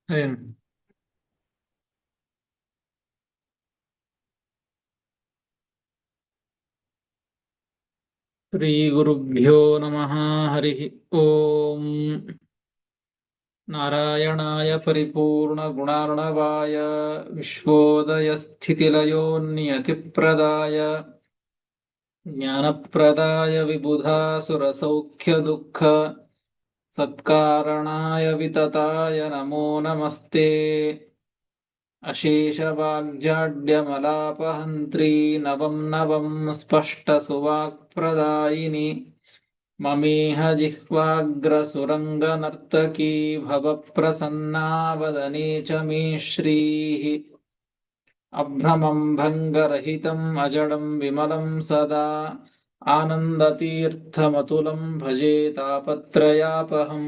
ಹರಿಂ ಶ್ರೀ ಗುರುಭ್ಯೋ ನಮಃ. ಹರಿ ಓಂ. ನಾರಾಯಣಾಯ ಪರಿಪೂರ್ಣ ಗುಣಾರ್ಣವಾಯ ವಿಶ್ವೋದಯ ಸ್ಥಿತಿಲಯೋ ನಿಯತಿಪ್ರದಾಯ ಜ್ಞಾನಪ್ರದಾಯ ವಿಬುಧಾಸುರಸೌಖ್ಯ ದುಃಖ ಸತ್ಕಾರಣಾಯ ವಿತತಾಯ ನಮೋ ನಮಸ್ತೆ. ಅಶೇಷವಾಗ್ಜಾಡ್ಯಮಲಾಪಹಂತ್ರೀ ನವಂ ನವಂ ಸ್ಪಷ್ಟಸುವಾಕ್ಪ್ರದಾಯಿನಿ ಮಮೇಹ ಜಿಹ್ವಾಗ್ರಸುರಂಗನರ್ತಕೀ ಭವಪ್ರಸನ್ನಾ ವದನೆ ಚ ಮೇ ಶ್ರೀಃ. ಅಭ್ರಮಂ ಭಂಗರಹಿತಂ ಅಜಡಂ ವಿಮಲಂ ಸದಾ ಆನಂದತೀರ್ಥಮತುಲಂ ಭಜೆ ತಾಪತ್ರಯಾಪಹಂ.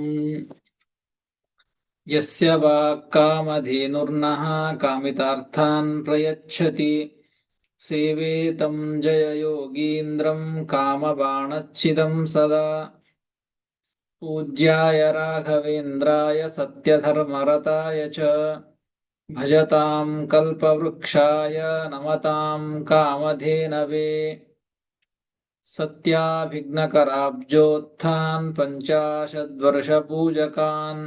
ಯಸ್ಯ ವಾಕ್ಕಾಮಧೇನುರ್ನಃ ಕಾಮಿತಾರ್ಥಾನ್ ಪ್ರಯಚ್ಛತಿ ಸೇವೆ तं ಜಯಯೋಗೀಂದ್ರಂ ಕಾಮಬಾಣಚ್ಛಿದಂ ಸದಾ. ಪೂಜ್ಯಾಯ ರಾಘವೇಂದ್ರಾಯ ಸತ್ಯಧರ್ಮರತಾಯ ಚ ಭಜತಾಂ ಕಲ್ಪವೃಕ್ಷಾಯ ನಮತಾಂ ಕಾಮಧೇನವೇ. ಸತ್ಯಾಭಿಘ್ನಕರಾಬ್ಜೋತ್ಥಾನ್ ಪಂಚಾಶದ್ವರ್ಷಪೂಜಕಾನ್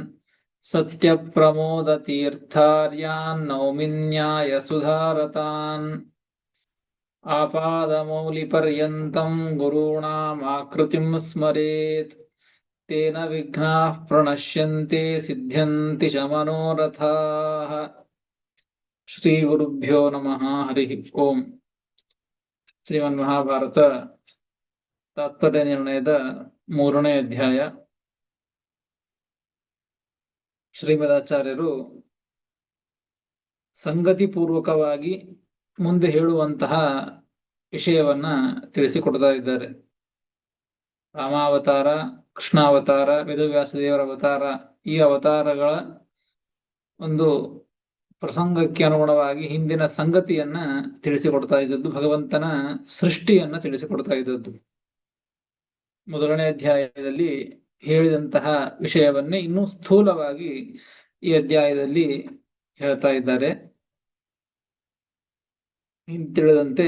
ಸತ್ಯಪ್ರಮೋದತೀರ್ಥಾರ್ಯಾನ್ ನೌಮಿನ್ಯಾಯಸುಧಾರತಾನ್. ಆಪಾದಮೌಲಿಪರ್ಯಂತಂ ಗುರುಣಾಮಾಕೃತಿಂ ಸ್ಮರೇತ್ ತೇನ ವಿಘ್ನಾಃ ಪ್ರಣಶ್ಯಂತೆ ಸಿದ್ಧ್ಯಂತಿ ಚ ಮನೋರಥಾಃ. ಶ್ರೀ ಗುರುಭ್ಯೋ ನಮಃ. ಹರಿ ಓಂ. ಶ್ರೀಮನ್ ಮಹಾಭಾರತ ತಾತ್ಪರ್ಯ ನಿರ್ಣಯದ 3ನೇ ಅಧ್ಯಾಯ. ಶ್ರೀಮದಾಚಾರ್ಯರು ಸಂಗತಿಪೂರ್ವಕವಾಗಿ ಮುಂದೆ ಹೇಳುವಂತಹ ವಿಷಯವನ್ನ ತಿಳಿಸಿಕೊಡ್ತಾ ಇದ್ದಾರೆ. ರಾಮಾವತಾರ, ಕೃಷ್ಣಾವತಾರ, ವೇದವ್ಯಾಸದೇವರ ಅವತಾರ, ಈ ಅವತಾರಗಳ ಒಂದು ಪ್ರಸಂಗಕ್ಕೆ ಅನುಗುಣವಾಗಿ ಹಿಂದಿನ ಸಂಗತಿಯನ್ನ ತಿಳಿಸಿಕೊಡ್ತಾ ಇದ್ದದ್ದು, ಭಗವಂತನ ಸೃಷ್ಟಿಯನ್ನ ತಿಳಿಸಿಕೊಡ್ತಾ ಇದ್ದದ್ದು. 1ನೇ ಅಧ್ಯಾಯದಲ್ಲಿ ಹೇಳಿದಂತಹ ವಿಷಯವನ್ನೇ ಇನ್ನೂ ಸ್ಥೂಲವಾಗಿ ಈ ಅಧ್ಯಾಯದಲ್ಲಿ ಹೇಳ್ತಾ ಇದ್ದಾರೆ. ತಿಳಿದಂತೆ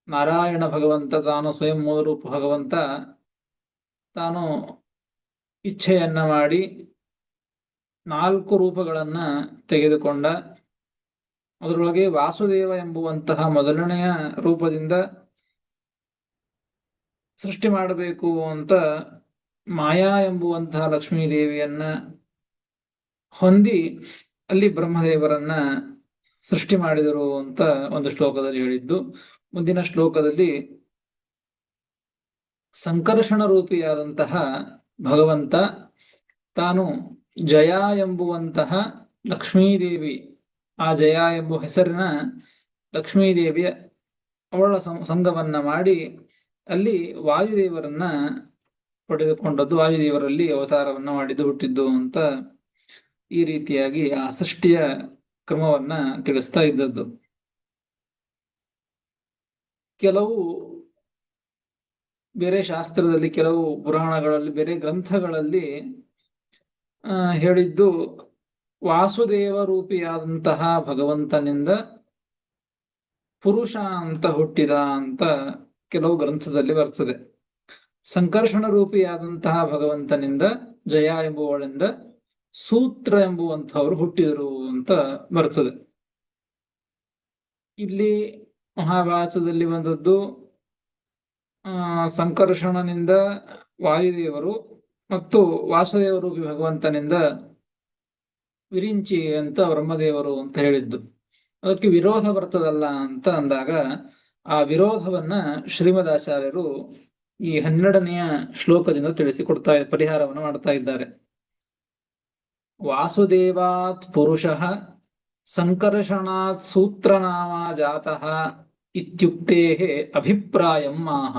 ನಾರಾಯಣ ಭಗವಂತ ತಾನು ಸ್ವಯಂ ಮೂಲರೂಪ ಭಗವಂತ ತಾನು ಇಚ್ಛೆಯನ್ನ ಮಾಡಿ 4 ರೂಪಗಳನ್ನ ತೆಗೆದುಕೊಂಡ. ಅದರೊಳಗೆ ವಾಸುದೇವ ಎಂಬುವಂತಹ ಮೊದಲನೆಯ ರೂಪದಿಂದ ಸೃಷ್ಟಿ ಮಾಡಬೇಕು ಅಂತ ಮಾಯಾ ಎಂಬುವಂತಹ ಲಕ್ಷ್ಮೀದೇವಿಯನ್ನ ಹೊಂದಿ ಅಲ್ಲಿ ಬ್ರಹ್ಮದೇವರನ್ನ ಸೃಷ್ಟಿ ಮಾಡಿದರು ಅಂತ ಒಂದು ಶ್ಲೋಕದಲ್ಲಿ ಹೇಳಿದ್ದು. ಮುಂದಿನ ಶ್ಲೋಕದಲ್ಲಿ ಸಂಕರ್ಷಣ ರೂಪಿಯಾದಂತಹ ಭಗವಂತ ತಾನು ಜಯ ಎಂಬುವಂತಹ ಲಕ್ಷ್ಮೀದೇವಿ, ಆ ಜಯ ಎಂಬ ಹೆಸರಿನ ಲಕ್ಷ್ಮೀದೇವಿಯ ಅವಳ ಸಂಗವನ್ನ ಮಾಡಿ ಅಲ್ಲಿ ವಾಯುದೇವರನ್ನ ಪಡೆದುಕೊಂಡದ್ದು, ವಾಯುದೇವರಲ್ಲಿ ಅವತಾರವನ್ನ ಮಾಡಿದ್ದು, ಹುಟ್ಟಿದ್ದು ಅಂತ ಈ ರೀತಿಯಾಗಿ ಆ ಸೃಷ್ಟಿಯ ಕ್ರಮವನ್ನ ತಿಳಿಸ್ತಾ ಇದ್ದದ್ದು. ಕೆಲವು ಬೇರೆ ಶಾಸ್ತ್ರದಲ್ಲಿ, ಕೆಲವು ಪುರಾಣಗಳಲ್ಲಿ, ಬೇರೆ ಗ್ರಂಥಗಳಲ್ಲಿ ಹೇಳಿದ್ದು ವಾಸುದೇವ ರೂಪಿಯಾದಂತಹ ಭಗವಂತನಿಂದ ಪುರುಷ ಅಂತ ಹುಟ್ಟಿದ ಅಂತ ಕೆಲವು ಗ್ರಂಥದಲ್ಲಿ ಬರ್ತದೆ. ಸಂಕರ್ಷಣ ರೂಪಿಯಾದಂತಹ ಭಗವಂತನಿಂದ, ಜಯ ಎಂಬುವಳಿಂದ ಸೂತ್ರ ಎಂಬುವಂಥವರು ಹುಟ್ಟಿದರು ಅಂತ ಬರ್ತದೆ. ಇಲ್ಲಿ ಮಹಾಭಾರತದಲ್ಲಿ ಬಂದದ್ದು ಸಂಕರ್ಷಣನಿಂದ ವಾಯುದೇವರು ಮತ್ತು ವಾಸುದೇವರು ಭಗವಂತನಿಂದ ವಿರಿಂಚಿ ಅಂತ ಬ್ರಹ್ಮದೇವರು ಅಂತ ಹೇಳಿದ್ದು. ಅದಕ್ಕೆ ವಿರೋಧ ಬರ್ತದಲ್ಲ ಅಂತ ಅಂದಾಗ ಆ ವಿರೋಧವನ್ನ ಶ್ರೀಮದಾಚಾರ್ಯರು ಈ 12ನೆಯ ಶ್ಲೋಕದಿಂದ ತಿಳಿಸಿಕೊಡ್ತಾ ಪರಿಹಾರವನ್ನು ಮಾಡ್ತಾ ಇದ್ದಾರೆ. ವಾಸುದೇವಾತ್ ಪುರುಷಃ ಸಂಕರ್ಷಣಾತ್ ಸೂತ್ರನಾಮ ಜಾತಃ ಇತ್ಯುಕ್ತೇಃ ಅಭಿಪ್ರಾಯಂ ಆಹ.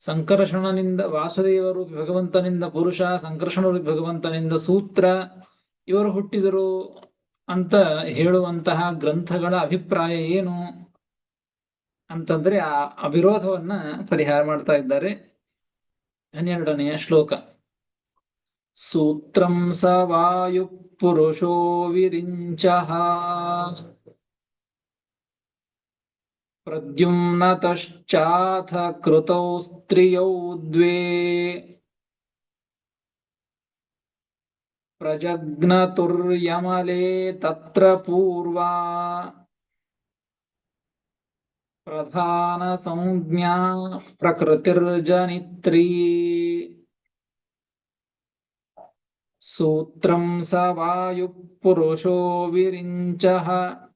ಸಂಕರ್ಷಣನಿಂದ ವಾಸುದೇವರು ಭಗವಂತನಿಂದ ಪುರುಷ, ಸಂಕರ್ಷಣರು ಭಗವಂತನಿಂದ ಸೂತ್ರ, ಇವರು ಹುಟ್ಟಿದರು ಅಂತ ಹೇಳುವಂತಹ ಗ್ರಂಥಗಳ ಅಭಿಪ್ರಾಯ ಏನು ಅಂತಂದ್ರೆ ಆ ಅವಿರೋಧವನ್ನ ಪರಿಹಾರ ಮಾಡ್ತಾ ಇದ್ದಾರೆ 12ನೆಯ ಶ್ಲೋಕ. ಸೂತ್ರಂ ಸ ವಾಯು ಪುರುಷೋ ವಿರಿಂಚಃ ಪ್ರದ್ಯುಮ್ನತಶ್ಚಾಥ ಕೃತೌ ಸ್ತ್ರಿಯೌ ದ್ವೇ ಪ್ರಜಗ್ನತುರ್ಯಮಲೆ ತತ್ರ ಪೂರ್ವಾ ಪ್ರಧಾನ ಸಂಜ್ಞಾ ಪ್ರಕೃತಿರ್ಜನಿತ್ರೀ ಸೂತ್ರಂ ಸ ವಾಯು ಪುರುಷೋ ವಿರಿಂಚಃ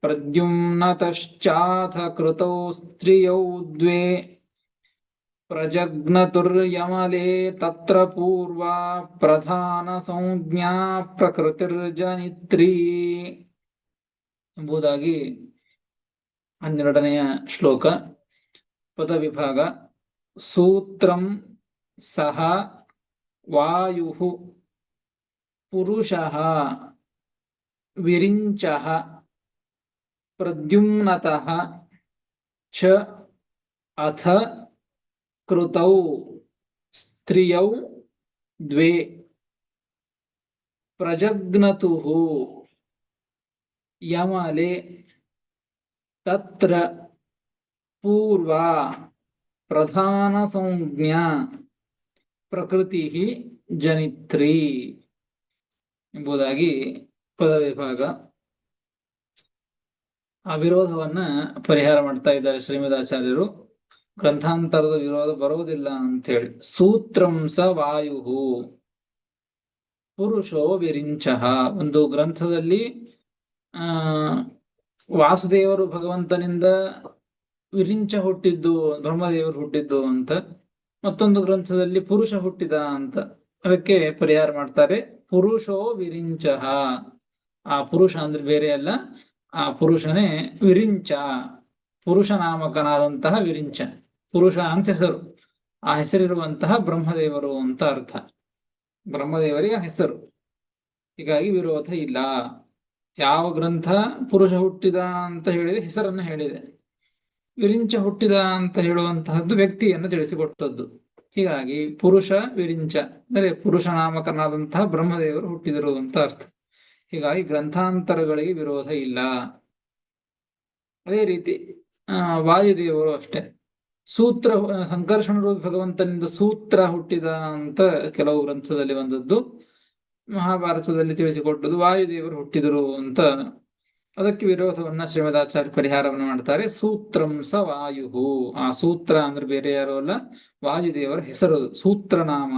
ಪ್ರದ್ಯುಮ್ನತಶ್ಚಾಥ ಕೃತೌ ಸ್ತ್ರಿಯೌ ದ್ವೇ ಪ್ರಜಗ್ನತುರ್ಯಮಲೆ ತತ್ರ ಪೂರ್ವಾ ಪ್ರಧಾನ ಸಂಜ್ಞಾ ಪ್ರಕೃತಿರ್ಜನಿತ್ರೀ ಎಂಬುದಾಗಿ 12ನೆಯ ಶ್ಲೋಕ. ಪದವಿಭಾಗ. ಸೂತ್ರಂ ಸಹ ವಾಯುಃ ಪುರುಷಃ ವಿರಿಂಚಃ ಪ್ರದ್ಯುಮ್ನತಃ ಚ ಅಥ ಕೃತೌ ಸ್ತ್ರಿಯೌ ದ್ವೇ ಪ್ರಜಗ್ನತುಃ ಯಮಲೆ ತತ್ರ ಪೂರ್ವಾ ಪ್ರಧಾನ ಸಂಜ್ಞಾ ಪ್ರಕೃತಿ ಜನಿತ್ರಿ ಎಂಬುದಾಗಿ ಪದವಿಭಾಗ. ಆ ವಿರೋಧವನ್ನ ಪರಿಹಾರ ಮಾಡ್ತಾ ಇದ್ದಾರೆ ಶ್ರೀಮದಾಚಾರ್ಯರು. ಗ್ರಂಥಾಂತರದ ವಿರೋಧ ಬರೋದಿಲ್ಲ ಅಂತ ಹೇಳಿ. ಸೂತ್ರಂ ಸ ವಾಯು ಪುರುಷೋ ವಿರಿಂಚಃ. ಒಂದು ಗ್ರಂಥದಲ್ಲಿ ವಾಸುದೇವರು ಭಗವಂತನಿಂದ ವಿರಿಂಚ ಹುಟ್ಟಿದ್ದು, ಬ್ರಹ್ಮದೇವರು ಹುಟ್ಟಿದ್ದು ಅಂತ, ಮತ್ತೊಂದು ಗ್ರಂಥದಲ್ಲಿ ಪುರುಷ ಹುಟ್ಟಿದ ಅಂತ. ಅದಕ್ಕೆ ಪರಿಹಾರ ಮಾಡ್ತಾರೆ. ಪುರುಷೋ ವಿರಿಂಚಃ. ಆ ಪುರುಷ ಅಂದ್ರೆ ಬೇರೆ ಅಲ್ಲ, ಆ ಪುರುಷನೇ ವಿರಿಂಚ, ಪುರುಷ ನಾಮಕನಾದಂತಹ ವಿರಿಂಚ. ಪುರುಷ ಅಂತ ಹೆಸರು, ಆ ಹೆಸರಿರುವಂತಹ ಬ್ರಹ್ಮದೇವರು ಅಂತ ಅರ್ಥ. ಬ್ರಹ್ಮದೇವರಿಗೆ ಹೆಸರು, ಹೀಗಾಗಿ ವಿರೋಧ ಇಲ್ಲ. ಯಾವ ಗ್ರಂಥ ಪುರುಷ ಹುಟ್ಟಿದ ಅಂತ ಹೇಳಿದೆ, ಹೆಸರನ್ನ ಹೇಳಿದೆ. ವಿರಿಂಚ ಹುಟ್ಟಿದ ಅಂತ ಹೇಳುವಂತಹದ್ದು ವ್ಯಕ್ತಿಯನ್ನು ತಿಳಿಸಿಕೊಟ್ಟದ್ದು. ಹೀಗಾಗಿ ಪುರುಷ ವಿರಿಂಚ ಅಂದರೆ ಪುರುಷ ನಾಮಕನಾದಂತಹ ಬ್ರಹ್ಮದೇವರು ಹುಟ್ಟಿದರು ಅಂತ ಅರ್ಥ. ಹೀಗಾಗಿ ಗ್ರಂಥಾಂತರಗಳಿಗೆ ವಿರೋಧ ಇಲ್ಲ. ಅದೇ ರೀತಿ ವಾಯುದೇವರು ಅಷ್ಟೇ. ಸೂತ್ರ ಸಂಕರ್ಷಣ ರೂಪಿ ಭಗವಂತನಿಂದ ಸೂತ್ರ ಹುಟ್ಟಿದ ಅಂತ ಕೆಲವು ಗ್ರಂಥದಲ್ಲಿ ಬಂದದ್ದು. ಮಹಾಭಾರತದಲ್ಲಿ ತಿಳಿಸಿಕೊಟ್ಟದ್ದು ವಾಯುದೇವರು ಹುಟ್ಟಿದರು ಅಂತ. ಅದಕ್ಕೆ ವಿರೋಧವನ್ನ ಶ್ರೀಮದಾಚಾರ್ಯ ಪರಿಹಾರವನ್ನು ಮಾಡ್ತಾರೆ. ಸೂತ್ರಂ ಸ ವಾಯು. ಆ ಸೂತ್ರ ಅಂದ್ರೆ ಬೇರೆ ಯಾರು ಅಲ್ಲ, ವಾಯುದೇವರ ಹೆಸರು. ಸೂತ್ರನಾಮ,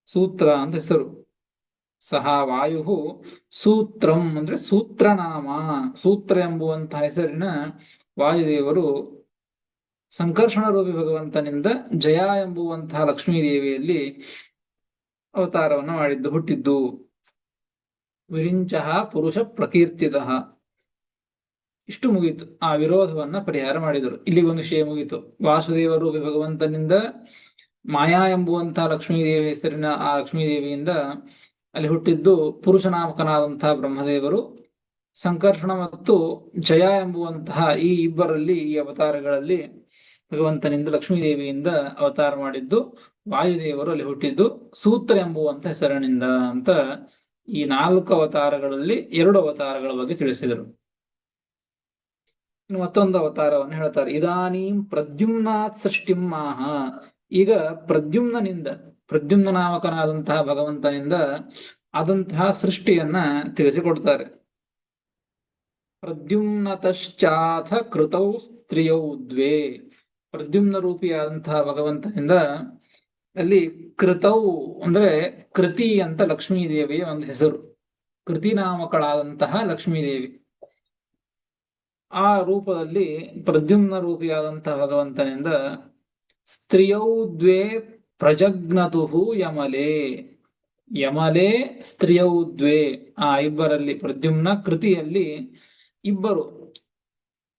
ಸೂತ್ರ ಅಂತ ಹೆಸರು. ಸಹ ವಾಯು ಸೂತ್ರಂ ಅಂದ್ರೆ ಸೂತ್ರನಾಮ. ಸೂತ್ರ ಎಂಬುವಂತಹ ಹೆಸರಿನ ವಾಯುದೇವರು ಸಂಕರ್ಷಣ ರೂಪಿ ಭಗವಂತನಿಂದ ಜಯ ಎಂಬುವಂತಹ ಲಕ್ಷ್ಮೀದೇವಿಯಲ್ಲಿ ಅವತಾರವನ್ನು ಮಾಡಿದ್ದು, ಹುಟ್ಟಿದ್ದು. ವಿರಿಂಚಃ ಪುರುಷ ಪ್ರಕೀರ್ತಿತ. ಇಷ್ಟು ಮುಗೀತು. ಆ ವಿರೋಧವನ್ನ ಪರಿಹಾರ ಮಾಡಿದರು. ಇಲ್ಲಿ ಒಂದು ವಿಷಯ ಮುಗೀತು. ವಾಸುದೇವರು ಭಗವಂತನಿಂದ ಮಾಯಾ ಎಂಬುವಂತಹ ಲಕ್ಷ್ಮೀದೇವಿ ಹೆಸರಿನ ಆ ಲಕ್ಷ್ಮೀದೇವಿಯಿಂದ ಅಲ್ಲಿ ಹುಟ್ಟಿದ್ದು ಪುರುಷನಾಮಕನಾದಂತಹ ಬ್ರಹ್ಮದೇವರು. ಸಂಕರ್ಷಣ ಮತ್ತು ಜಯ ಎಂಬುವಂತಹ ಈ ಇಬ್ಬರಲ್ಲಿ, ಈ ಅವತಾರಗಳಲ್ಲಿ ಭಗವಂತನಿಂದ ಲಕ್ಷ್ಮೀದೇವಿಯಿಂದ ಅವತಾರ ಮಾಡಿದ್ದು ವಾಯುದೇವರು ಅಲ್ಲಿ ಹುಟ್ಟಿದ್ದು ಸೂತ್ರ ಎಂಬುವಂತ ಹೆಸರಿನಿಂದ ಅಂತ. ಈ 4 ಅವತಾರಗಳಲ್ಲಿ 2 ಅವತಾರಗಳ ಬಗ್ಗೆ ತಿಳಿಸಿದರು. ಇನ್ನು ಮತ್ತೊಂದು ಅವತಾರವನ್ನು ಹೇಳ್ತಾರೆ. ಇದಾನೀಂ ಪ್ರದ್ಯುಮ್ನಾತ್ ಸೃಷ್ಟಿಂ ಮಾಹ. ಈಗ ಪ್ರದ್ಯುಮ್ನನಿಂದ, ಪ್ರದ್ಯುಮ್ನ ನಾಮಕನಾದಂತಹ ಭಗವಂತನಿಂದ ಆದಂತಹ ಸೃಷ್ಟಿಯನ್ನ ತಿಳಿಸಿಕೊಡ್ತಾರೆ. ಪ್ರದ್ಯುಮ್ನತಶ್ಚಾಥ ಕೃತೌ ಸ್ತ್ರಿಯೌ ದ್ವೇ. ಪ್ರದ್ಯುಮ್ನ ರೂಪಿಯಾದಂತಹ ಭಗವಂತನಿಂದ ಅಲ್ಲಿ ಕೃತೌ ಅಂದ್ರೆ ಕೃತಿ ಅಂತ ಲಕ್ಷ್ಮೀದೇವಿಯ ಒಂದು ಹೆಸರು. ಕೃತಿ ನಾಮಕಳಾದಂತಹ ಲಕ್ಷ್ಮೀದೇವಿ ಆ ರೂಪದಲ್ಲಿ ಪ್ರದ್ಯುಮ್ನ ರೂಪಿಯಾದಂತಹ ಭಗವಂತನಿಂದ ಸ್ತ್ರಿಯೌ ದ್ವೇ ಪ್ರಜಗ್ನತುಹು ಯಮಲೆ. ಯಮಲೆ ಸ್ತ್ರಿಯೌ ದ್ವೇ. ಆ ಇಬ್ಬರಲ್ಲಿ ಪ್ರದ್ಯುಮ್ನ ಕೃತಿಯಲ್ಲಿ ಇಬ್ಬರು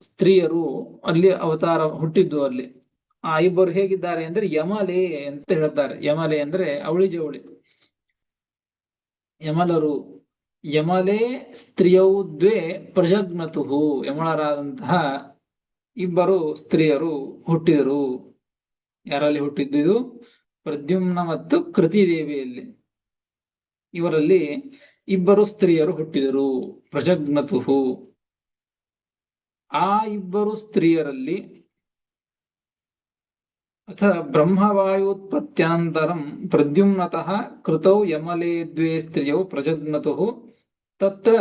ಸ್ತ್ರೀಯರು ಅಲ್ಲಿ ಅವತಾರ ಹುಟ್ಟಿದ್ದು. ಅಲ್ಲಿ ಆ ಇಬ್ಬರು ಹೇಗಿದ್ದಾರೆ ಅಂದ್ರೆ ಯಮಲೆ ಅಂತ ಹೇಳ್ತಾರೆ. ಯಮಲೆ ಅಂದ್ರೆ ಅವಳಿ ಜವಳಿ, ಯಮಲರು. ಯಮಲೆ ಸ್ತ್ರೀಯೌ ದ್ವೇ ಪ್ರಜಗ್ನತುಹು. ಯಮಳರಾದಂತಹ ಇಬ್ಬರು ಸ್ತ್ರೀಯರು ಹುಟ್ಟಿದರು. ಯಾರಲ್ಲಿ ಹುಟ್ಟಿದ್ದು? ಪ್ರದ್ಯುಮ್ನ ಮತ್ತು ಕೃತಿ ದೇವಿಯಲ್ಲಿ. ಇವರಲ್ಲಿ ಇಬ್ಬರು ಸ್ತ್ರೀಯರು ಹುಟ್ಟಿದರು. ಪ್ರಜಗ್ನತುಹು. ಆ ಇಬ್ಬರು ಸ್ತ್ರೀಯರಲ್ಲಿ ಅಥ ಬ್ರಹ್ಮವಾಯುತ್ಪತ್ತ್ಯನಂತರಂ ಪ್ರದ್ಯುಮ್ನತಃ ಕೃತೌ ಯಮಲೇ ದ್ವೇ ಸ್ತ್ರೀಯೌ ಪ್ರಜಗ್ನತುಹು ತತ್ರ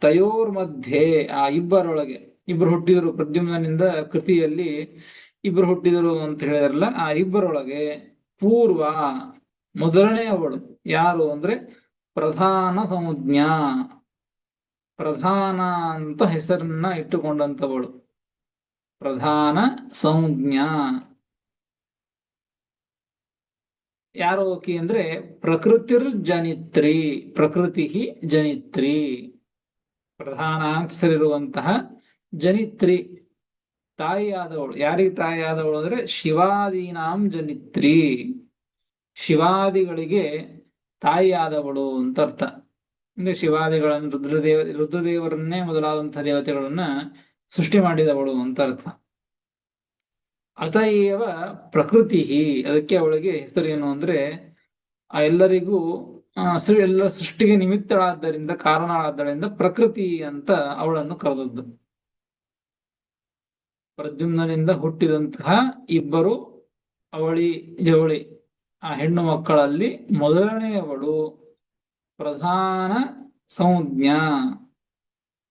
ತಯೋರ್ಮಧ್ಯೆ. ಆ ಇಬ್ಬರೊಳಗೆ ಇಬ್ಬರು ಹುಟ್ಟಿದರು. ಪ್ರದ್ಯುಮ್ನನಿಂದ ಕೃತಿಯಲ್ಲಿ ಇಬ್ಬರು ಹುಟ್ಟಿದರು ಅಂತ ಹೇಳಿದ್ರಲ್ಲ, ಆ ಇಬ್ಬರೊಳಗೆ ಪೂರ್ವ ಮೊದಲನೆಯವಳು ಯಾರು ಅಂದ್ರೆ ಪ್ರಧಾನ ಸಂಜ್ಞಾ. ಪ್ರಧಾನ ಅಂತ ಹೆಸರನ್ನ ಇಟ್ಟುಕೊಂಡಂತವಳು ಪ್ರಧಾನ ಸಂಜ್ಞಾ. ಯಾರು ಆಕಿ ಅಂದ್ರೆ ಪ್ರಕೃತಿರ್ ಜನಿತ್ರಿ. ಪ್ರಕೃತಿ ಜನಿತ್ರಿ. ಪ್ರಧಾನ ಅಂತ ಹೆಸರಿರುವಂತಹ ಜನಿತ್ರಿ, ತಾಯಿಯಾದವಳು. ಯಾರಿಗೆ ತಾಯಿಯಾದವಳು ಅಂದ್ರೆ ಶಿವಾದೀನಾಂ ಜನಿತ್ರಿ. ಶಿವಾದಿಗಳಿಗೆ ತಾಯಿಯಾದವಳು ಅಂತ ಅರ್ಥ. ಅಂದ್ರೆ ಶಿವಾದಿಗಳನ್ನು ರುದ್ರದೇವರನ್ನೇ ಮೊದಲಾದಂತಹ ದೇವತೆಗಳನ್ನ ಸೃಷ್ಟಿ ಮಾಡಿದವಳು ಅಂತ ಅರ್ಥ. ಅತಏವ ಪ್ರಕೃತಿ. ಅದಕ್ಕೆ ಅವಳಿಗೆ ಹೆಸರೇನು ಅಂದ್ರೆ ಆ ಎಲ್ಲರಿಗೂ ಎಲ್ಲ ಸೃಷ್ಟಿಗೆ ನಿಮಿತ್ತಳಾದ್ದರಿಂದ, ಕಾರಣಳಾದ್ದರಿಂದ ಪ್ರಕೃತಿ ಅಂತ ಅವಳನ್ನು ಕರೆದದ್ದು. ಪ್ರದ್ಯುಮ್ನನಿಂದ ಹುಟ್ಟಿದಂತಹ ಇಬ್ಬರು ಅವಳಿ ಜವಳಿ ಆ ಹೆಣ್ಣು ಮಕ್ಕಳಲ್ಲಿ ಮೊದಲನೆಯವಳು ಪ್ರಧಾನ ಸಂಜ್ಞಾ.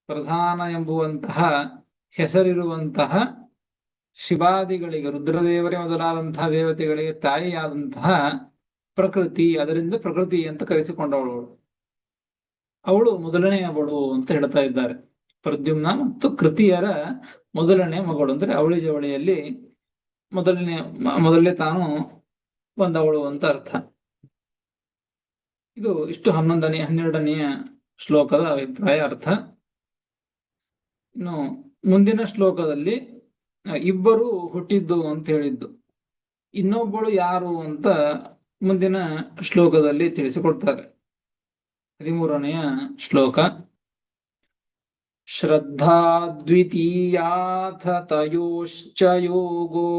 ಪ್ರಧಾನ ಎಂಬುವಂತಹ ಹೆಸರಿರುವಂತಹ ಶಿವಾದಿಗಳಿಗೆ, ರುದ್ರದೇವರೇ ಮೊದಲಾದಂತಹ ದೇವತೆಗಳಿಗೆ ತಾಯಿಯಾದಂತಹ ಪ್ರಕೃತಿ, ಅದರಿಂದ ಪ್ರಕೃತಿ ಅಂತ ಕರೆಸಿಕೊಂಡವಳು. ಅವಳು ಮೊದಲನೆಯವಳು ಅಂತ ಹೇಳ್ತಾ ಇದ್ದಾರೆ. ಪ್ರದ್ಯುಮ್ನ ಮತ್ತು ಕೃತಿಯರ ಮೊದಲನೇ ಮಗಳು ಅಂದ್ರೆ ಅವಳಿ ಜವಳಿಯಲ್ಲಿ ಮೊದಲನೇ ತಾನು ಬಂದವಳು ಅಂತ ಅರ್ಥ. ಇದು ಇಷ್ಟು 12ನೆಯ ಶ್ಲೋಕದ ಅಭಿಪ್ರಾಯ ಅರ್ಥ. ಇನ್ನು ಮುಂದಿನ ಶ್ಲೋಕದಲ್ಲಿ ಇಬ್ಬರು ಹುಟ್ಟಿದ್ದು ಅಂತ ಹೇಳಿದ್ದು, ಇನ್ನೊಬ್ಬಳು ಯಾರು ಅಂತ ಮುಂದಿನ ಶ್ಲೋಕದಲ್ಲಿ ತಿಳಿಸಿಕೊಡ್ತಾರೆ. 13ನೆಯ ಶ್ಲೋಕ. ಶ್ರದ್ಧಾ ದ್ವಿತೀಯಾಥ ತಯೋಶ್ಚ ಯೋಗೋ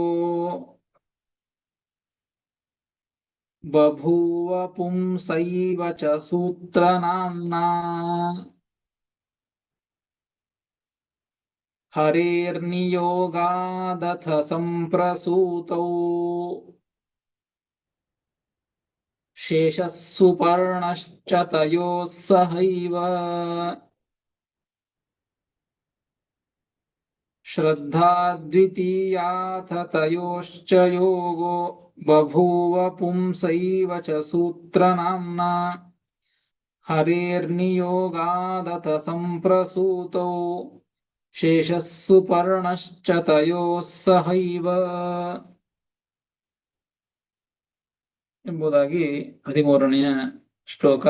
ಬಭೂವ ಪುಂಸೈವ ಚ ಸೂತ್ರ ನಾಮ್ನಾ ಹರೇರ್ನಿಯೋಗಾದಥ ಸಂಪ್ರಸೂತೌ ಶೇಷಃ ಸುಪರ್ಣಶ್ಚ ತಯೋಃ ಸಹೈವ. ಶ್ರದ್ಧಾ ದ್ವಿತೀಯಾಥ ತಯೋಶ್ಚ ಯೋಗೋ ಬಭೂವ ಪುಂಸೈವ ಚ ಸೂತ್ರ ನಾಮ್ನಾ ಹರೇರ್ನಿಯೋಗಾದಥ ಸಂಪ್ರಸೂತೌ ಶೇಷಃ ಸುಪರ್ಣಶ್ಚ ತಯೋಃ ಸಹೈವ ಎಂಬುದಾಗಿ 13ನೆಯ ಶ್ಲೋಕ.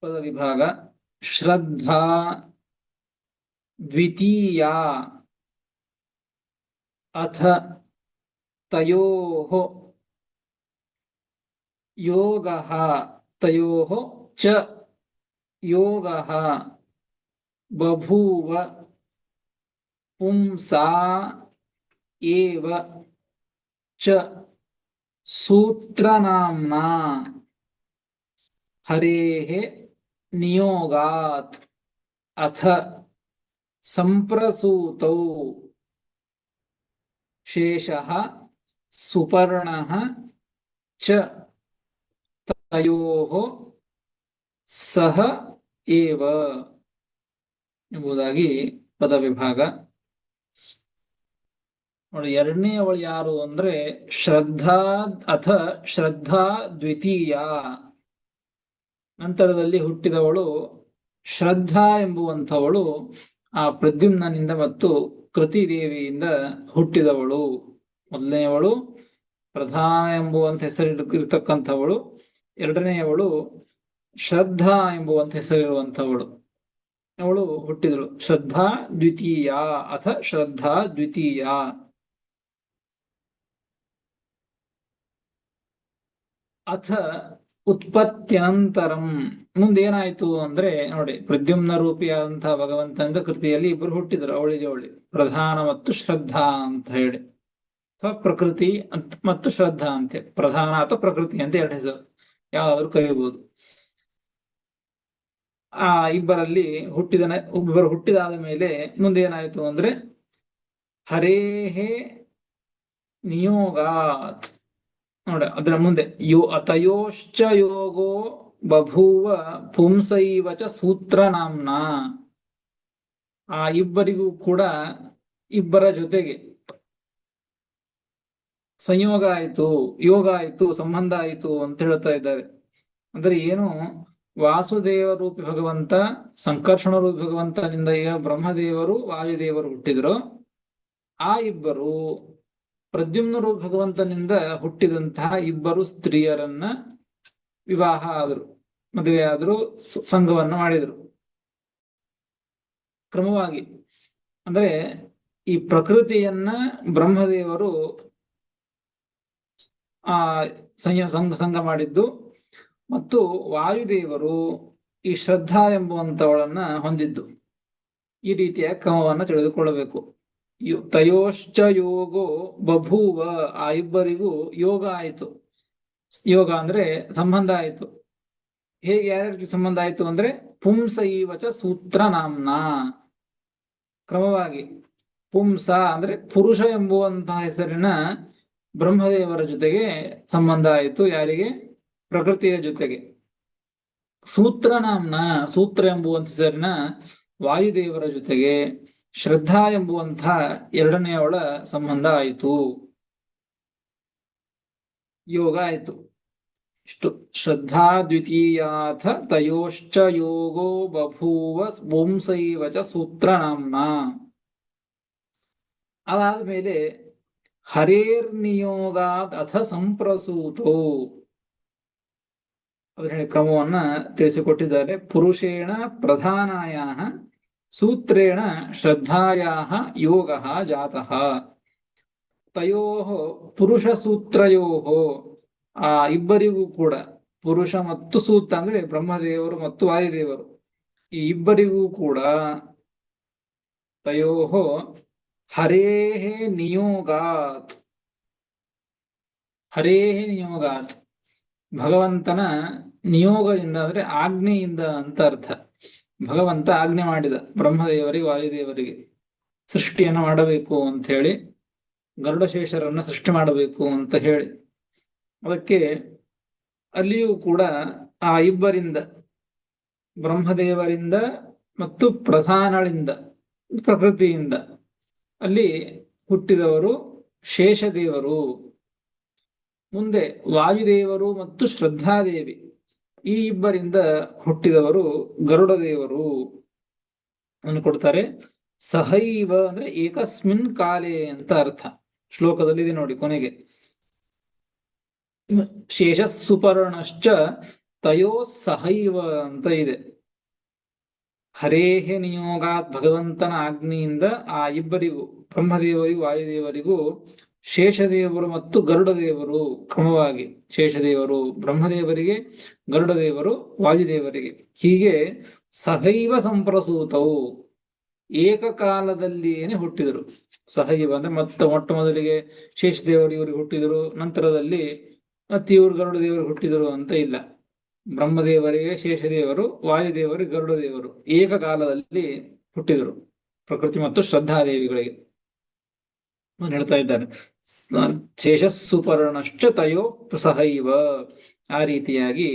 ಪದ ವಿಭಾಗ. ಶ್ರದ್ಧಾ ದ್ವಿತೀಯ ಅಥ ತಯೋಃ ಯೋಗಃ ತಯೋಃ ಚ ಯೋಗಃ ಬಭೂವ ಪುಂಸಾ ಏವ ಚ ಸೂತ್ರನಾಮ್ನಾ ಹರೇಃ ನಿಯೋಗಾತ್ ಅಥ ಸಂಪ್ರಸೂತೌ ಶೇಷಃ ಸುಪರ್ಣಃ ಚ ತಯೋಃ ಸಹ ಏವ ಎಂಬುದಾಗಿ ಪದ ವಿಭಾಗ. ನೋಡಿ, ಎರಡನೆಯವಳು ಯಾರು ಅಂದ್ರೆ ಶ್ರದ್ಧಾ ಅಥ ಶ್ರದ್ಧಾ ದ್ವಿತೀಯ. ನಂತರದಲ್ಲಿ ಹುಟ್ಟಿದವಳು ಶ್ರದ್ಧಾ ಎಂಬುವಂಥವಳು ಆ ಪ್ರದ್ಯುಮ್ನನಿಂದ ಮತ್ತು ಕೃತಿದೇವಿಯಿಂದ ಹುಟ್ಟಿದವಳು. ಮೊದಲನೆಯವಳು ಪ್ರಧಾನ ಎಂಬುವಂತ ಹೆಸರಿರ್ತಕ್ಕಂಥವಳು. ಎರಡನೆಯವಳು ಶ್ರದ್ಧಾ ಎಂಬುವಂತ ಹೆಸರಿರುವಂಥವಳು. ಅವಳು ಹುಟ್ಟಿದಳು. ಶ್ರದ್ಧಾ ದ್ವಿತೀಯ ಅಥ ಶ್ರದ್ಧಾ ದ್ವಿತೀಯ. ಅಥ ಉತ್ಪತ್ತ್ಯನಂತರಂ. ಮುಂದೇನಾಯ್ತು ಅಂದ್ರೆ ನೋಡಿ, ಪ್ರದ್ಯುಮ್ನ ರೂಪಿಯಾದಂತಹ ಭಗವಂತನಿಂದ ಕೃತಿಯಲ್ಲಿ ಇಬ್ಬರು ಹುಟ್ಟಿದರು, ಅವಳಿ ಜವಳಿ, ಪ್ರಧಾನ ಮತ್ತು ಶ್ರದ್ಧಾ ಅಂತ ಹೇಳಿ, ಅಥವಾ ಪ್ರಕೃತಿ ಮತ್ತು ಶ್ರದ್ಧಾ ಅಂತೆ. ಪ್ರಧಾನ ಅಥವಾ ಪ್ರಕೃತಿ ಅಂತ ಎರಡು ಹೆಸರು. ಯಾವ್ದಾದ್ರು ಕರೀಬಹುದು. ಆ ಇಬ್ಬರಲ್ಲಿ ಇಬ್ಬರು ಹುಟ್ಟಿದಾದ ಮೇಲೆ ಮುಂದೆ ಏನಾಯ್ತು ಅಂದ್ರೆ ಹರೇಹೇ ನಿಯೋಗಾತ್ ನೋಡ ಅದರ ಮುಂದೆ ತಯೋಶ್ಚ ಯೋಗೋ ಬಭೂವ ಪುಂಸೈವ ಚ ಸೂತ್ರ ನಾಮ್ನ. ಆ ಇಬ್ಬರಿಗೂ ಕೂಡ ಇಬ್ಬರ ಜೊತೆಗೆ ಸಂಯೋಗ ಆಯಿತು, ಯೋಗ ಆಯಿತು, ಸಂಬಂಧ ಆಯಿತು ಅಂತ ಹೇಳ್ತಾ ಇದ್ದಾರೆ. ಅಂದ್ರೆ ಏನು, ವಾಸುದೇವ ರೂಪಿ ಭಗವಂತ, ಸಂಕರ್ಷಣ ರೂಪಿ ಭಗವಂತನಿಂದ ಏನು ಬ್ರಹ್ಮದೇವರು ವಾಯುದೇವರು ಹುಟ್ಟಿದ್ರು, ಆ ಇಬ್ಬರು ಪ್ರದ್ಯುಮ್ನ ರೂಪ ಭಗವಂತನಿಂದ ಹುಟ್ಟಿದಂತಹ ಇಬ್ಬರು ಸ್ತ್ರೀಯರನ್ನ ವಿವಾಹ ಆದರು, ಮದುವೆ ಆದರೂ ಸಂಘವನ್ನ ಮಾಡಿದರು ಕ್ರಮವಾಗಿ. ಅಂದ್ರೆ ಈ ಪ್ರಕೃತಿಯನ್ನ ಬ್ರಹ್ಮದೇವರು ಆ ಸಂಘ ಮಾಡಿದ್ದು, ಮತ್ತು ವಾಯುದೇವರು ಈ ಶ್ರದ್ಧಾ ಎಂಬುವಂತವಳನ್ನ ಹೊಂದಿದ್ದು. ಈ ರೀತಿಯ ಕ್ರಮವನ್ನು ತಿಳಿದುಕೊಳ್ಳಬೇಕು. ತಯೋಶ್ಚ ಯೋಗೋ ಬಭೂವ, ಆ ಇಬ್ಬರಿಗೂ ಯೋಗ ಆಯಿತು. ಯೋಗ ಅಂದ್ರೆ ಸಂಬಂಧ ಆಯಿತು. ಹೇಗೆ ಯಾರ್ಯಾರಿಗೆ ಸಂಬಂಧ ಆಯಿತು ಅಂದ್ರೆ ಪುಂಸೈವಚ ಸೂತ್ರ ನಾಮ್ನ, ಕ್ರಮವಾಗಿ. ಪುಂಸ ಅಂದ್ರೆ ಪುರುಷ ಎಂಬುವಂತಹ ಹೆಸರಿನ ಬ್ರಹ್ಮದೇವರ ಜೊತೆಗೆ ಸಂಬಂಧ ಆಯಿತು. ಯಾರಿಗೆ? ಪ್ರಕೃತಿಯ ಜೊತೆಗೆ. ಸೂತ್ರ ನಾಮ್ನ, ಸೂತ್ರ ಎಂಬುವಂತ ಹೆಸರಿನ ವಾಯುದೇವರ ಜೊತೆಗೆ ಶ್ರದ್ಧಾ ಎಂಬುವಂತಹ ಎರಡನೆಯವಳ ಸಂಬಂಧ ಆಯಿತು, ಯೋಗ ಆಯಿತು. ಇಷ್ಟು. ಶ್ರದ್ಧಾ ದ್ವಿತೀಯಾಥ ತಯೋಶ್ಚ ಯೋಗೋ ಬಭೂವ ಪುಂಸೈವ ಚ ಸೂತ್ರ ನಾಮ್ನ. ಅದಾದ್ಮೇಲೆ ಹರೇರ್ನಿಯೋಗಾದ್ ಅಥ ಸಂಪ್ರಸೂತೋ, ಅದರ ಕ್ರಮವನ್ನ ತಿಳಿಸಿಕೊಟ್ಟಿದ್ದಾರೆ. ಪುರುಷೇಣ ಪ್ರಧಾನಾಯ ಸೂತ್ರೇಣ ಶ್ರದ್ಧಾಯಾ ಯೋಗ ಜಾತಃ. ತಯೋ ಪುರುಷ ಸೂತ್ರಯೋ, ಆ ಇಬ್ಬರಿಗೂ ಕೂಡ ಪುರುಷ ಮತ್ತು ಸೂತ್ರ ಅಂದ್ರೆ ಬ್ರಹ್ಮದೇವರು ಮತ್ತು ವಾಯುದೇವರು, ಈ ಇಬ್ಬರಿಗೂ ಕೂಡ ತಯೋ ಹರೇಹೇ ನಿಯೋಗಾತ್, ಹರೇಹೇ ನಿಯೋಗಾತ್, ಭಗವಂತನ ನಿಯೋಗದಿಂದ ಅಂದ್ರೆ ಆಜ್ಞೆಯಿಂದ ಅಂತ ಅರ್ಥ. ಭಗವಂತ ಆಜ್ಞೆ ಮಾಡಿದ ಬ್ರಹ್ಮದೇವರಿಗೆ ವಾಯುದೇವರಿಗೆ ಸೃಷ್ಟಿಯನ್ನು ಮಾಡಬೇಕು ಅಂತ ಹೇಳಿ, ಗರುಡಶೇಷರನ್ನ ಸೃಷ್ಟಿ ಮಾಡಬೇಕು ಅಂತ ಹೇಳಿ. ಅದಕ್ಕೆ ಅಲ್ಲಿಯೂ ಕೂಡ ಆ ಇಬ್ಬರಿಂದ, ಬ್ರಹ್ಮದೇವರಿಂದ ಮತ್ತು ಪ್ರಧಾನಳಿಂದ ಪ್ರಕೃತಿಯಿಂದ ಅಲ್ಲಿ ಹುಟ್ಟಿದವರು ಶೇಷದೇವರು. ಮುಂದೆ ವಾಯುದೇವರು ಮತ್ತು ಶ್ರದ್ಧಾದೇವಿ, ಈ ಇಬ್ಬರಿಂದ ಹುಟ್ಟಿದವರು ಗರುಡದೇವರು ಅನ್ನು ಕೊಡ್ತಾರೆ. ಸಹೈವ ಅಂದ್ರೆ ಏಕಸ್ಮಿನ್ ಕಾಲೇ ಅಂತ ಅರ್ಥ. ಶ್ಲೋಕದಲ್ಲಿ ಇದೆ ನೋಡಿ ಕೊನೆಗೆ, ಶೇಷ ಸುಪರ್ಣಶ್ಚ ತಯೋ ಸಹೈವ ಅಂತ ಇದೆ. ಹರೇಹೇ ನಿಯೋಗಾತ್, ಭಗವಂತನ ಆಜ್ಞೆಯಿಂದ ಆ ಇಬ್ಬರಿಗೂ, ಬ್ರಹ್ಮದೇವರಿಗೂ ವಾಯುದೇವರಿಗೂ, ಶೇಷದೇವರು ಮತ್ತು ಗರುಡದೇವರು ಕ್ರಮವಾಗಿ, ಶೇಷದೇವರು ಬ್ರಹ್ಮದೇವರಿಗೆ, ಗರುಡದೇವರು ವಾಯುದೇವರಿಗೆ, ಹೀಗೆ ಸಹೈವ ಸಂಪ್ರಸೂತವು, ಏಕಕಾಲದಲ್ಲಿಯೇನೆ ಹುಟ್ಟಿದರು. ಸಹೈವ ಅಂದ್ರೆ ಮೊಟ್ಟ ಮೊದಲಿಗೆ ಶೇಷದೇವರು ಇವರಿಗೆ ಹುಟ್ಟಿದರು, ನಂತರದಲ್ಲಿ ಮತ್ತೆ ಇವರು ಗರುಡದೇವರು ಹುಟ್ಟಿದರು ಅಂತ ಇಲ್ಲ. ಬ್ರಹ್ಮದೇವರಿಗೆ ಶೇಷದೇವರು, ವಾಯುದೇವರಿಗೆ ಗರುಡದೇವರು ಏಕಕಾಲದಲ್ಲಿ ಹುಟ್ಟಿದರು, ಪ್ರಕೃತಿ ಮತ್ತು ಶ್ರದ್ಧಾದೇವಿಗಳಿಗೆ ಹೇಳ್ತಾ ಇದ್ದಾರೆ. ಶೇಷ ಸುಪರ್ಣಶ್ಚ ತಯೋ ಸಹೈವ, ಆ ರೀತಿಯಾಗಿ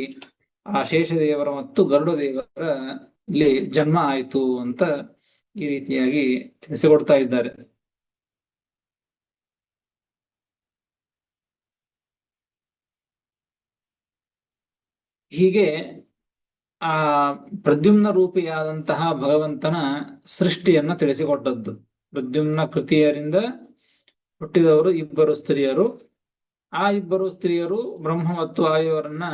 ಆ ಶೇಷದೇವರ ಮತ್ತು ಗರುಡದೇವರ ಇಲ್ಲಿ ಜನ್ಮ ಆಯಿತು ಅಂತ ಈ ರೀತಿಯಾಗಿ ತಿಳಿಸಿಕೊಡ್ತಾ ಇದ್ದಾರೆ. ಹೀಗೆ ಆ ಪ್ರದ್ಯುಮ್ನ ರೂಪಿಯಾದಂತಹ ಭಗವಂತನ ಸೃಷ್ಟಿಯನ್ನ ತಿಳಿಸಿಕೊಟ್ಟದ್ದು. ಪ್ರದ್ಯುಮ್ನ ಕೃತಿಯರಿಂದ ಹುಟ್ಟಿದವರು ಇಬ್ಬರು ಸ್ತ್ರೀಯರು. ಆ ಇಬ್ಬರು ಸ್ತ್ರೀಯರು ಬ್ರಹ್ಮ ಮತ್ತು ವಾಯುವರನ್ನ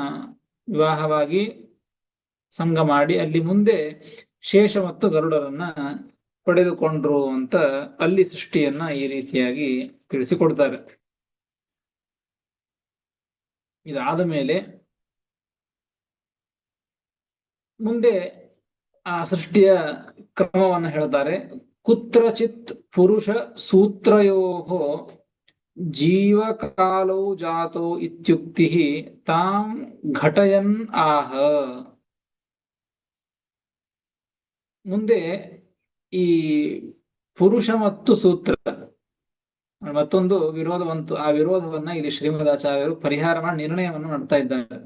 ವಿವಾಹವಾಗಿ ಸಂಗ ಮಾಡಿ ಅಲ್ಲಿ ಮುಂದೆ ಶೇಷ ಮತ್ತು ಗರುಡರನ್ನ ಪಡೆದುಕೊಂಡ್ರು ಅಂತ ಅಲ್ಲಿ ಸೃಷ್ಟಿಯನ್ನ ಈ ರೀತಿಯಾಗಿ ತಿಳಿಸಿಕೊಡ್ತಾರೆ. ಇದಾದ ಮೇಲೆ ಮುಂದೆ ಆ ಸೃಷ್ಟಿಯ ಕ್ರಮವನ್ನು ಹೇಳ್ತಾರೆ. ಕುತ್ರಚಿತ್ ಪುರುಷ ಸೂತ್ರಯೋ ಜೀವಕಾಲೌ ಜಾತೋ ಇತ್ಯುಕ್ತಿಃ ತಾಂ ಘಟಯನ್ ಆಹ. ಮುಂದೆ ಈ ಪುರುಷ ಮತ್ತು ಸೂತ್ರ ಮತ್ತೊಂದು ವಿರೋಧ ಬಂತು. ಆ ವಿರೋಧವನ್ನ ಇಲ್ಲಿ ಶ್ರೀಮದಾಚಾರ್ಯರು ಪರಿಹಾರ ಮಾಡಿ ನಿರ್ಣಯವನ್ನು ಮಾಡ್ತಾ ಇದ್ದಾರೆ.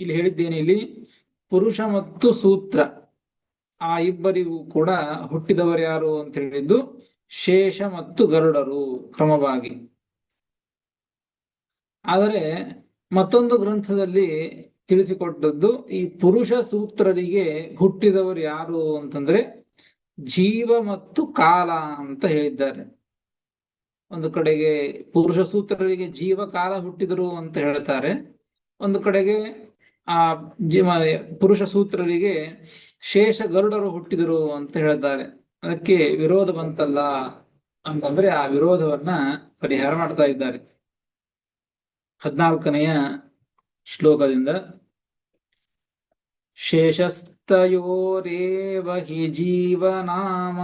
ಇಲ್ಲಿ ಹೇಳಿದ್ದೇನೆ, ಇಲ್ಲಿ ಪುರುಷ ಮತ್ತು ಸೂತ್ರ ಆ ಇಬ್ಬರಿಗೂ ಕೂಡ ಹುಟ್ಟಿದವರು ಯಾರು ಅಂತ ಹೇಳಿದ್ದು ಶೇಷ ಮತ್ತು ಗರುಡರು ಕ್ರಮವಾಗಿ. ಆದರೆ ಮತ್ತೊಂದು ಗ್ರಂಥದಲ್ಲಿ ತಿಳಿಸಿಕೊಟ್ಟದ್ದು ಈ ಪುರುಷ ಸೂತ್ರರಿಗೆ ಹುಟ್ಟಿದವರು ಯಾರು ಅಂತಂದ್ರೆ ಜೀವ ಮತ್ತು ಕಾಲ ಅಂತ ಹೇಳಿದ್ದಾರೆ. ಒಂದು ಕಡೆಗೆ ಪುರುಷ ಸೂತ್ರರಿಗೆ ಜೀವ ಕಾಲ ಹುಟ್ಟಿದರು ಅಂತ ಹೇಳ್ತಾರೆ, ಒಂದು ಕಡೆಗೆ ಆ ಪುರುಷ ಸೂತ್ರರಿಗೆ ಶೇಷ ಗರುಡರು ಹುಟ್ಟಿದರು ಅಂತ ಹೇಳ್ತಾರೆ. ಅದಕ್ಕೆ ವಿರೋಧ ಬಂತಲ್ಲ ಅಂತಂದ್ರೆ ಆ ವಿರೋಧವನ್ನ ಪರಿಹಾರ ಮಾಡ್ತಾ ಇದ್ದಾರೆ 14ನೆಯ ಶ್ಲೋಕದಿಂದ. ಶೇಷಸ್ತಯೋರೇವ ಹಿ ಜೀವನಾಮ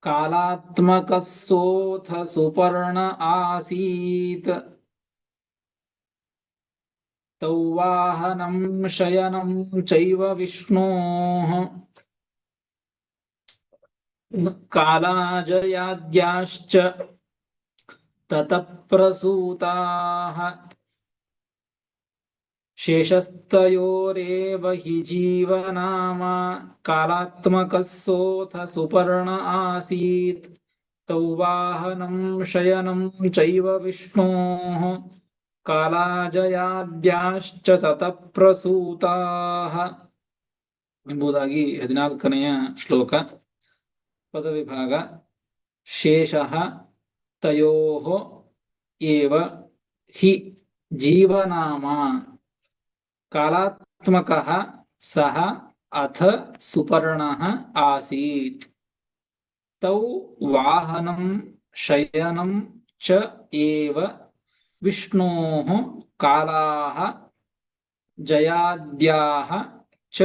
ಕಾಲಾತ್ಮಕಸ್ಸೋಥ ಸುಪರ್ಣ ಆಸೀತ್ ತೌ ವಾಹನಂ ಶಯನಂ ಚೈವ ವಿಷ್ಣೋಃ ಕಾಲಾಜಯಾದ್ಯಾಶ್ಚ ತತಃ ಪ್ರಸೂತಾಃ. ಶೇಷಸ್ತಯೋರೇವ ಹಿ ಜೀವನಾಮ ಕಾಲಾತ್ಮಕಸ್ಸೋಥ ಸುಪರ್ಣ ಆಸೀತ್ ತೌ ವಾಹನಂ ಶಯನಂ ಚೈವ ವಿಷ್ಣೋಃ ಕಾಲಾಜಯಾದ್ಯಾಶ್ಚ ತತಃ ಪ್ರಸೂತಾಃ ಎಂಬುದಾಗಿ 14ನೆಯ ಶ್ಲೋಕ. ಪದವಿಭಾಗ. ಶೇಷಃ ತಯೋಃ ಏವ ಹಿ ಜೀವನಾಮ ಕಾಲಾತ್ಮಕಃ ಸಹ ಅಥ ಸುಪರ್ಣಃ ಆಸೀತ್ ತೌ ವಾಹನಂ ಶಯನಂ ಚ ಏವ ವಿಷ್ಣೋಃ ಕಾಲಾಃ ಜಯಾದ್ಯಾಃ ಚ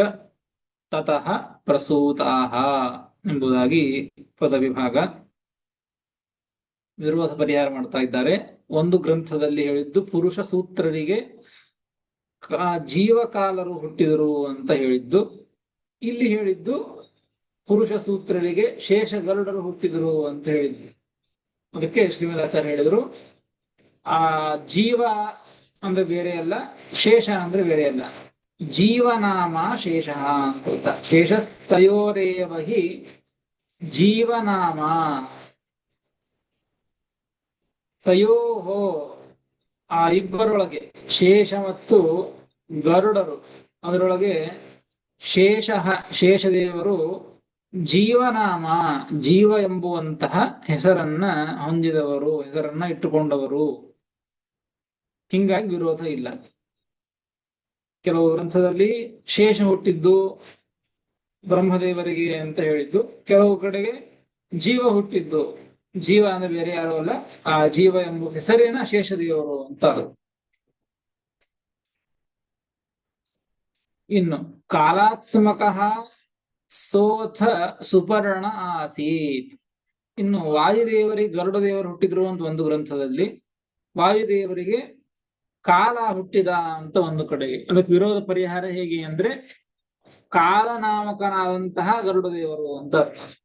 ತತಃ ಪ್ರಸೂತಾಃ ಎಂಬುದಾಗಿ ಪದವಿಭಾಗ. ವಿರೋಧ ಪರಿಹಾರ ಮಾಡ್ತಾ ಇದ್ದಾರೆ. ಒಂದು ಗ್ರಂಥದಲ್ಲಿ ಹೇಳಿದ್ದು ಪುರುಷ ಸೂತ್ರರಿಗೆ ಜೀವಕಾಲರು ಹುಟ್ಟಿದರು ಅಂತ ಹೇಳಿದ್ದು, ಇಲ್ಲಿ ಹೇಳಿದ್ದು ಪುರುಷ ಸೂತ್ರರಿಗೆ ಶೇಷ ಗರುಡರು ಹುಟ್ಟಿದರು ಅಂತ ಹೇಳಿದ್ದು. ಅದಕ್ಕೆ ಶ್ರೀಮದಾಚಾರ್ಯ ಹೇಳಿದ್ರು ಆ ಜೀವ ಅಂದ್ರೆ ಬೇರೆ ಅಲ್ಲ, ಶೇಷ ಅಂದ್ರೆ ಬೇರೆ ಅಲ್ಲ, ಜೀವನಾಮ ಶೇಷ ಅಂತ. ಶೇಷಸ್ತಯೋರೇವ ಹಿ ಜೀವನಾಮ ತಯೋಹೋ ಆ ಇಬ್ಬರೊಳಗೆ ಶೇಷ ಮತ್ತು ಗರುಡರು ಅದರೊಳಗೆ ಶೇಷದೇವರು ಜೀವನಾಮ ಜೀವ ಎಂಬುವಂತಹ ಹೆಸರನ್ನ ಹೊಂದಿದವರು, ಹೆಸರನ್ನ ಇಟ್ಟುಕೊಂಡವರು. ಹಿಂಗಾಗಿ ವಿರೋಧ ಇಲ್ಲ. ಕೆಲವು ಗ್ರಂಥದಲ್ಲಿ ಶೇಷ ಹುಟ್ಟಿದ್ದು ಬ್ರಹ್ಮದೇವರಿಗೆ ಅಂತ ಹೇಳಿದ್ದು, ಕೆಲವು ಕಡೆಗೆ ಜೀವ ಹುಟ್ಟಿದ್ದು, ಜೀವ ಅಂದ್ರೆ ಬೇರೆ ಯಾರು ಅಲ್ಲ, ಆ ಜೀವ ಎಂಬ ಹೆಸರೇನ ಶೇಷದೇವರು ಅಂತ. ಇನ್ನು ಕಾಲಾತ್ಮಕ ಸೋಥ ಸುಪರ್ಣ ಆಸೀತ್. ಇನ್ನು ವಾಯುದೇವರಿಗೆ ಗರುಡದೇವರು ಹುಟ್ಟಿದ್ರು ಅಂತ ಒಂದು ಗ್ರಂಥದಲ್ಲಿ, ವಾಯುದೇವರಿಗೆ ಕಾಲ ಹುಟ್ಟಿದ ಅಂತ ಒಂದು ಕಡೆಗೆ. ಅದಕ್ಕೆ ವಿರೋಧ ಪರಿಹಾರ ಹೇಗೆ ಅಂದ್ರೆ ಕಾಲನಾಮಕನಾದಂತಹ ಗರುಡದೇವರು ಅಂತ.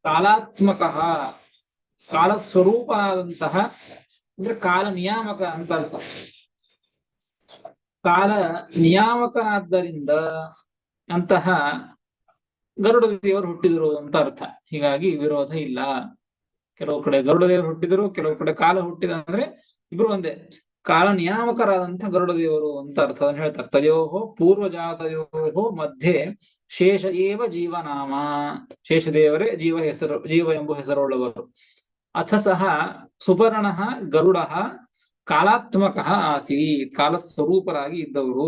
ಕಾಲಾತ್ಮಕ ಕಾಲ ಸ್ವರೂಪ ಆದಂತಹ ಅಂದ್ರೆ ಕಾಲ ನಿಯಾಮಕ ಅಂತ ಅರ್ಥ. ಕಾಲ ನಿಯಾಮಕನಾದ್ದರಿಂದ ಅಂತಹ ಗರುಡ ದೇವರು ಹುಟ್ಟಿದ್ರು ಅಂತ ಅರ್ಥ. ಹೀಗಾಗಿ ವಿರೋಧ ಇಲ್ಲ. ಕೆಲವು ಕಡೆ ಗರುಡ ದೇವರು ಹುಟ್ಟಿದ್ರು, ಕೆಲವು ಕಡೆ ಕಾಲ ಹುಟ್ಟಿದ ಅಂದ್ರೆ ಇಬ್ರು ಒಂದೇ, ಕಾಲ ನಿಯಾಮಕರಾದಂತಹ ಗರುಡ ದೇವರು ಅಂತ ಅರ್ಥ. ಅದನ್ನು ಹೇಳ್ತಾರೆ. ತಯೋಹೋ ಪೂರ್ವಜಾತಯೋಹೋ ಮಧ್ಯೆ ಶೇಷ ಏವ ಜೀವನಾಮ. ಶೇಷದೇವರೇ ಜೀವ ಎಂಬ ಹೆಸರುಳ್ಳವರು. ಅಥ ಸಹ ಸುಪರ್ಣ ಗರುಡ ಕಾಲಾತ್ಮಕ ಆಸೀತ್, ಕಾಲ ಸ್ವರೂಪರಾಗಿ ಇದ್ದವರು.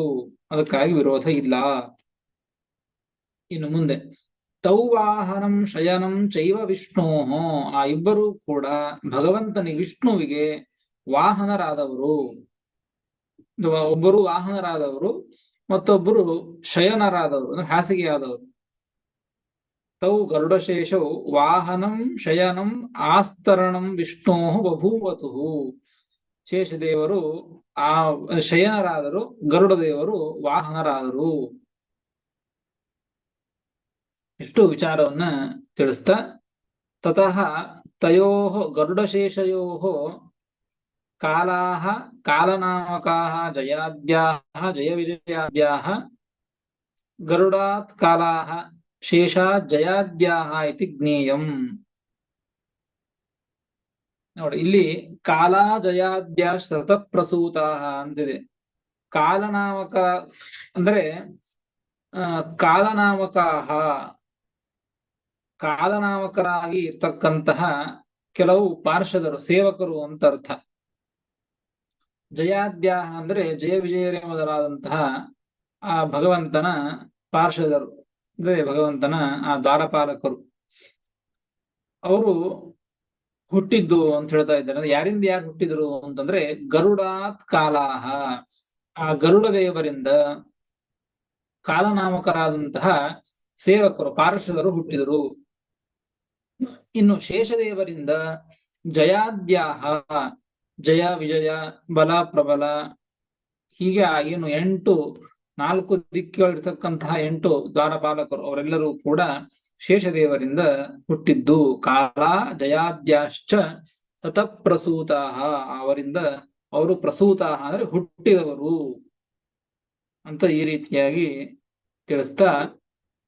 ಅದಕ್ಕಾಗಿ ವಿರೋಧ ಇಲ್ಲ. ಇನ್ನು ಮುಂದೆ ತೌ ವಾಹನಂ ಶಯನಂ ಚೈವ ವಿಷ್ಣೋಃ. ಆ ಇಬ್ಬರೂ ಕೂಡ ಭಗವಂತನಿಗೆ ವಿಷ್ಣುವಿಗೆ ವಾಹನರಾದವರು. ಒಬ್ಬರು ವಾಹನರಾದವರು, ಮತ್ತೊಬ್ಬರು ಶಯನರಾದವರು ಅಂದ್ರೆ ಹಾಸಿಗೆಯಾದವರು. ತೌ ಗರುಡಶೇಷೌ ವಾಹನಂ ಶಯನಂ ಆಸ್ತರಣಂ ವಿಷ್ಣೋ ಬಭೂವತು. ಶೇಷದೇವರು ಆ ಶಯನರಾದರು, ಗರುಡ ದೇವರು ವಾಹನರಾದರು. ಇಷ್ಟು ವಿಚಾರವನ್ನ ತಿಳಿಸ್ತಾ ತತಃ ತಯೋಃ ಗರುಡಶೇಷಯೋಃ ಕಾಲಾಃ ಕಾಲನಾಮಕಾಃ ಜಯಾದ್ಯಾಃ ಜಯವಿಜಯಾದ್ಯಾಃ ಗರುಡಾತ್ ಕಾಲಾಃ ಶೇಷಾತ್ ಜಯಾದ್ಯಾಃ ಇತಿ ಜ್ಞೇಯಂ. ನೋಡಿ, ಇಲ್ಲಿ ಕಾಲ ಜಯಾದ್ಯ ಶತಪ್ರಸೂತಾಃ ಅಂತಿದೆ. ಕಾಲನಾಮಕ ಅಂದ್ರೆ ಕಾಲನಾಮಕಾಹ, ಕಾಲನಾಮಕರಾಗಿ ಇರ್ತಕ್ಕಂತಹ ಕೆಲವು ಪಾರ್ಷದರು, ಸೇವಕರು ಅಂತ ಅರ್ಥ. ಜಯಾದ್ಯಾಹ ಅಂದ್ರೆ ಜಯ ವಿಜಯರೇ ಮೊದಲಾದಂತಹ ಆ ಭಗವಂತನ ಪಾರ್ಷದರು, ಅಂದ್ರೆ ಭಗವಂತನ ಆ ದ್ವಾರಪಾಲಕರು. ಅವರು ಹುಟ್ಟಿದ್ದು ಅಂತ ಹೇಳ್ತಾ ಇದ್ದಾರೆ. ಅಂದ್ರೆ ಯಾರಿಂದ ಯಾರು ಹುಟ್ಟಿದ್ರು ಅಂತಂದ್ರೆ ಗರುಡಾತ್ ಕಾಲಾಹ, ಆ ಗರುಡ ದೇವರಿಂದ ಕಾಲನಾಮಕರಾದಂತಹ ಸೇವಕರು ಪಾರ್ಷದರು ಹುಟ್ಟಿದರು. ಇನ್ನು ಶೇಷದೇವರಿಂದ ಜಯಾದ್ಯಾಹ, ಜಯ ವಿಜಯ ಬಲ ಪ್ರಬಲ, ಹೀಗೆ ಏನು 4 ದಿಕ್ಕುಗಳಿರ್ತಕ್ಕಂತಹ 8 ದ್ವಾರಪಾಲಕರು ಅವರೆಲ್ಲರೂ ಕೂಡ ಶೇಷದೇವರಿಂದ ಹುಟ್ಟಿದ್ದು. ಕಾಲ ಜಯಾದ್ಯಾಶ್ಚ ತತಪ್ರಸೂತಾಹ, ಅವರಿಂದ ಅವರು ಪ್ರಸೂತಾಹ ಅಂದ್ರೆ ಹುಟ್ಟಿದವರು ಅಂತ ಈ ರೀತಿಯಾಗಿ ತಿಳಿಸ್ತಾ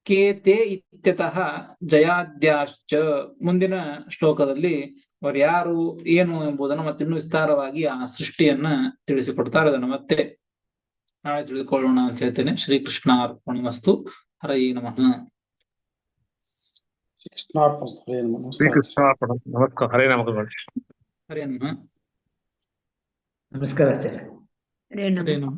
ಕೇತೆ ಇತ್ಯತಃ ಜಯಾದ್ಯಾಶ್ಚ ಮುಂದಿನ ಶ್ಲೋಕದಲ್ಲಿ ಅವರು ಯಾರು ಏನು ಎಂಬುದನ್ನು ಮತ್ತಿನ್ನೂ ವಿಸ್ತಾರವಾಗಿ ಆ ಸೃಷ್ಟಿಯನ್ನ ತಿಳಿಸಿಕೊಡ್ತಾರೆ. ಅದನ್ನು ಮತ್ತೆ ನಾಳೆ ತಿಳಿದುಕೊಳ್ಳೋಣ ಅಂತ ಹೇಳ್ತೇನೆ. ಶ್ರೀಕೃಷ್ಣ ಅರ್ಪಣಮಸ್ತು. ಹರೈ ನಮಃ. ನಮಸ್ಕಾರ. ಹರೇ ನಮಃ. ಹರೇ ನಮಃ. ನಮಸ್ಕಾರ ಆಚಾರ್ಯ. ಹರೇ ನಮಃ.